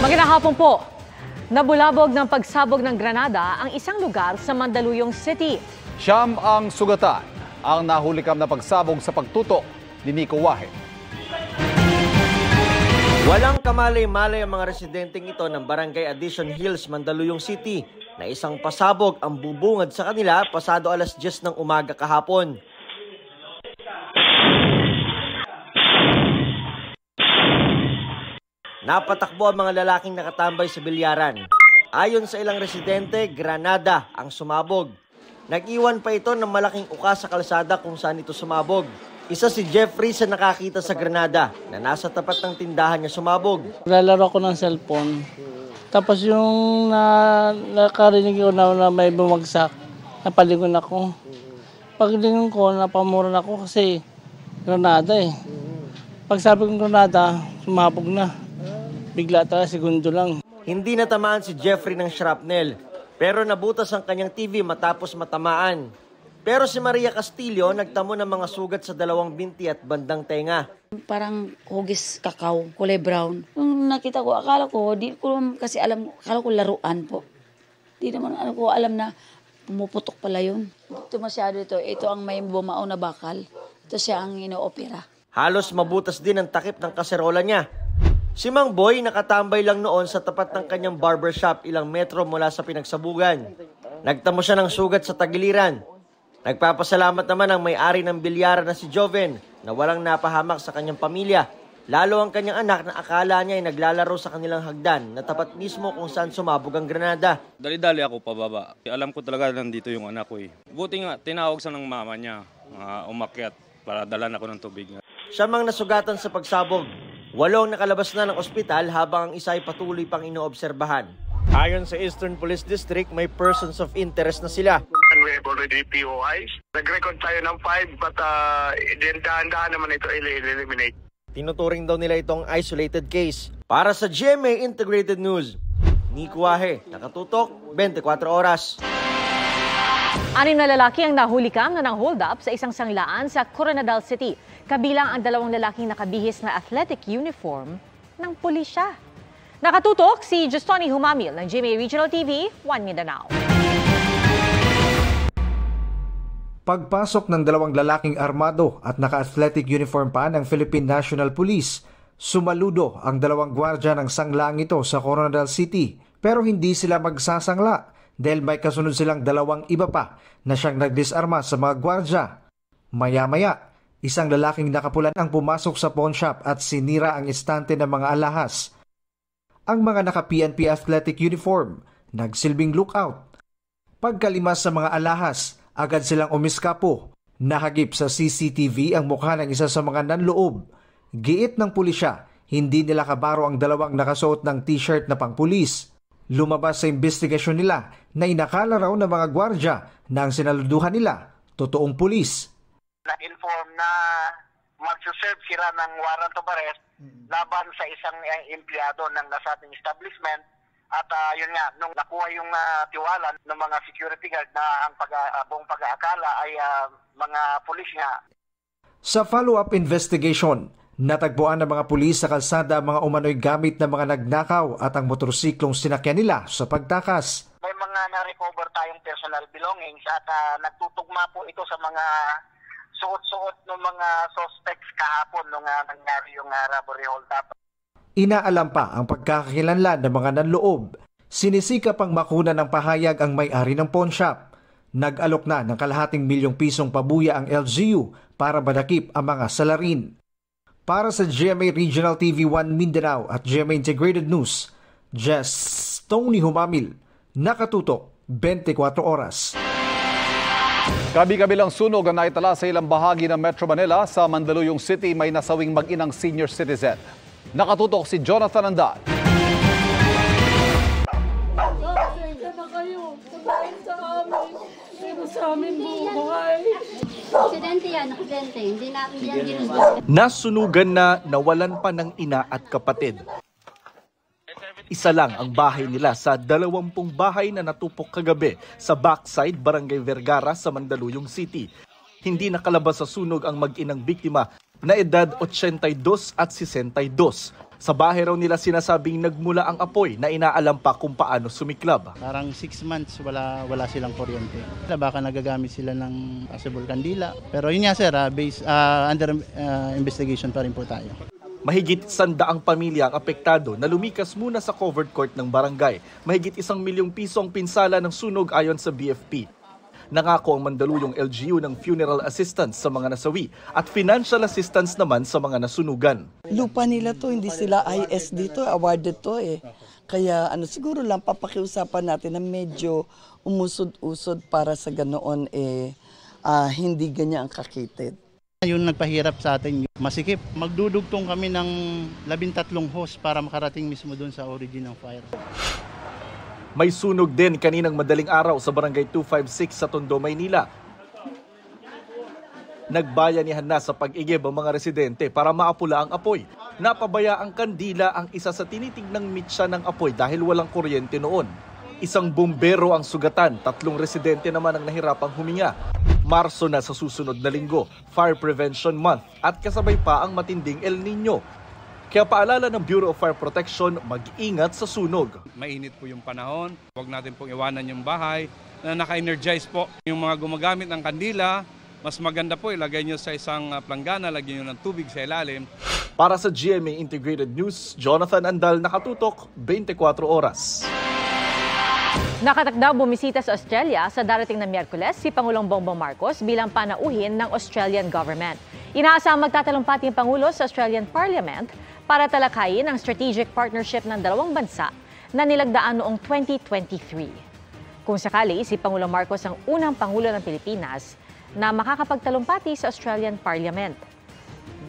Magandang hapon po. Nabulabog ng pagsabog ng granada ang isang lugar sa Mandaluyong City. Siyam ang sugatan. Ang nahulikam na pagsabog sa pagtutok ni Nico Wahe. Walang kamalay-malay ang mga residenteng ito ng Barangay Addition Hills, Mandaluyong City na isang pasabog ang bubungad sa kanila pasado alas 10 ng umaga kahapon. Napatakbo ang mga lalaking nakatambay sa bilyaran. Ayon sa ilang residente, granada ang sumabog. Nag-iwan pa ito ng malaking uka sa kalsada kung saan ito sumabog. Isa si Jeffrey sa nakakita sa granada na nasa tapat ng tindahan niya sumabog. Lalaro ko ng cellphone. Tapos yung nakarinig ko na may bumagsak, napalingon ako. Paglingon ko, napamuran ako kasi granada eh. Pag sabi kong granada, sumabog na. Bigla talaga, segundo lang. Hindi natamaan si Jeffrey ng shrapnel, pero nabutas ang kanyang TV matapos matamaan. Pero si Maria Castillo nagtamo ng mga sugat sa dalawang binti at bandang tenga. Parang hugis kakao, kulay brown. Nung nakita ko, akala ko, di ko kasi alam, akala ko laruan po. Di naman ko alam na pumuputok pala yun. Ito masyado ito. Ito ang may bumao na bakal. Ito siya ang ino-opera. Halos mabutas din ang takip ng kaserola niya. Si Mang Boy nakatambay lang noon sa tapat ng kanyang barbershop ilang metro mula sa pinagsabugan. Nagtamo siya ng sugat sa tagiliran. Nagpapasalamat naman ang may-ari ng bilyara na si Joven na walang napahamak sa kanyang pamilya. Lalo ang kanyang anak na akala niya ay naglalaro sa kanilang hagdan na tapat mismo kung saan sumabog ang granada. Dali-dali ako pababa. Alam ko talaga nandito yung anak ko eh. Buti nga, tinawag sa ng mama niya umakyat para dalan ako ng tubig. Siya mang nasugatan sa pagsabog. 8 nakalabas na ng ospital habang ang isa ay patuloy pang inoobserbahan. Ayon sa Eastern Police District, may persons of interest na sila. We have already POIs. Nag-record tayo ng 5 but dahan-dahan naman ito i-eliminate. Tinuturing daw nila itong isolated case. Para sa GMA Integrated News, Nico Wahe, nakatutok, 24 oras. 6 na lalaki ang nahulikam na ng hold up sa isang sanglaan sa Coronadal City. Kabilang ang 2 lalaking nakabihis na athletic uniform ng pulisya. Nakatutok si Justoni Humamil ng GMA Regional TV, 1 Mindanao. Pagpasok ng 2 lalaking armado at naka-athletic uniform pa ng Philippine National Police, sumaludo ang 2 gwardya ng sanglaang ito sa Coronadal City. Pero hindi sila magsasangla dahil may kasunod silang 2 iba pa na siyang nagdisarma sa mga gwardya. Maya-maya, isang lalaking nakapulan ang pumasok sa pawn shop at sinira ang istante ng mga alahas. Ang mga naka-PNP athletic uniform nagsilbing lookout. Pagkalimas sa mga alahas, agad silang umiskapo. Nahagip sa CCTV ang mukha ng isa sa mga nanloob. Giit ng pulisya, hindi nila kabaro ang 2 nakasuot ng t-shirt na pangpulis. Lumabas sa investigasyon nila na inakala raw ng mga gwardya na ang sinaluduhan nila, totoong pulis. Na-inform na magsuserve sila ng warrant of arrest laban sa isang empleyado ng nasabing establishment. At yun nga, nung nakuha yung tiwala ng mga security guard na ang buong pag-aakala ay mga pulis nga. Sa follow-up investigation, natagpuan ng mga pulis sa kalsada ang mga umano'y gamit ng mga nagnakaw at ang motorsiklong sinakyan nila sa pagtakas. May mga na-recover tayong personal belongings at nagtutugma po ito sa mga suot-suot ng mga suspects kahapon nung nangyari yung robbery hold-up. Inaalam pa ang pagkakakilanlan ng mga nanloob. Sinisikap ang makuna ng pahayag ang may-ari ng pawn shop. Nag-alok na ng ₱250,000 pabuya ang LGU para madakip ang mga salarin. Para sa GMA Regional TV 1 Mindanao at GMA Integrated News, Tony Humamil, nakatutok 24 oras. Kabi-kabilang sunog ang naitala sa ilang bahagi ng Metro Manila. Sa Mandaluyong City, may nasawing mag-inang senior citizen. Nakatutok si Jonathan Andal. Aksidente yan, aksidente. Hindi natin yan ginusto. Nasunugan na nawalan pa ng ina at kapatid. Isa lang ang bahay nila sa 20 bahay na natupok kagabi sa backside Barangay Vergara sa Mandaluyong City. Hindi nakalabas sa sunog ang mag-inang biktima na edad 82 at 62. Sa bahay raw nila sinasabing nagmula ang apoy na inaalam pa kung paano sumiklab. Parang 6 months wala silang kuryente. Baka nagagamit sila ng possible kandila. Pero yun nga sir, under investigation pa rin po tayo. Mahigit 100 pamilya ang apektado na lumikas muna sa covered court ng barangay. Mahigit 1 milyong piso ang pinsala ng sunog ayon sa BFP. Nangako ang Mandaluyong LGU ng funeral assistance sa mga nasawi at financial assistance naman sa mga nasunugan. Lupa nila to, hindi sila IS dito, awarded to eh. Kaya siguro lang papakiusapan natin na medyo umusod-usod para sa ganoon hindi ganyan ang kakitid. Yung nagpahirap sa atin, masikip. Magdudugtong kami ng 13 hose para makarating mismo doon sa origin ng fire. May sunog din kaninang madaling araw sa Barangay 256 sa Tondo, Maynila. Nagbayanihan na sa pag-igib ang mga residente para maapula ang apoy. Napabaya ang kandila ang isa sa tinitignang mitsa ng apoy dahil walang kuryente noon. Isang bumbero ang sugatan, 3 residente naman ang nahirapang huminga. Marso na sa susunod na linggo, Fire Prevention Month at kasabay pa ang matinding El Nino. Kaya paalala ng Bureau of Fire Protection, mag-ingat sa sunog. Mainit po yung panahon, huwag natin pong iwanan yung bahay na naka-energize po. Yung mga gumagamit ng kandila, mas maganda po ilagay nyo sa isang planggana, lagyan nyo ng tubig sa ilalim. Para sa GMA Integrated News, Jonathan Andal, nakatutok, 24 oras. Nakatakdang bumisita sa Australia sa darating na Miyerkules si Pangulong Bongbong Marcos bilang panauhin ng Australian government. Inaasang magtatalumpati ang Pangulo sa Australian Parliament para talakayin ang strategic partnership ng dalawang bansa na nilagdaan noong 2023. Kung sakali, si Pangulong Marcos ang unang Pangulo ng Pilipinas na makakapagtalumpati sa Australian Parliament.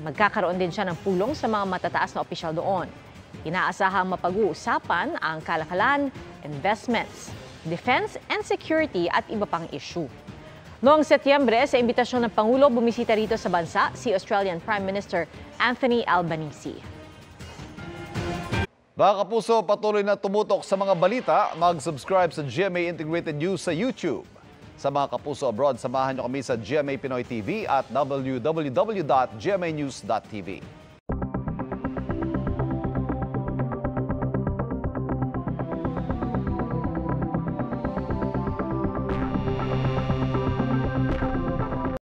Magkakaroon din siya ng pulong sa mga matataas na opisyal doon. Inaasahang mapag-uusapan ang kalakalan, investments, defense and security at iba pang issue. Noong Setyembre, sa imbitasyon ng Pangulo, bumisita rito sa bansa si Australian Prime Minister Anthony Albanese. Mga kapuso, patuloy na tumutok sa mga balita. Mag-subscribe sa GMA Integrated News sa YouTube. Sa mga kapuso abroad, samahan niyo kami sa GMA Pinoy TV at www.gmanews.tv.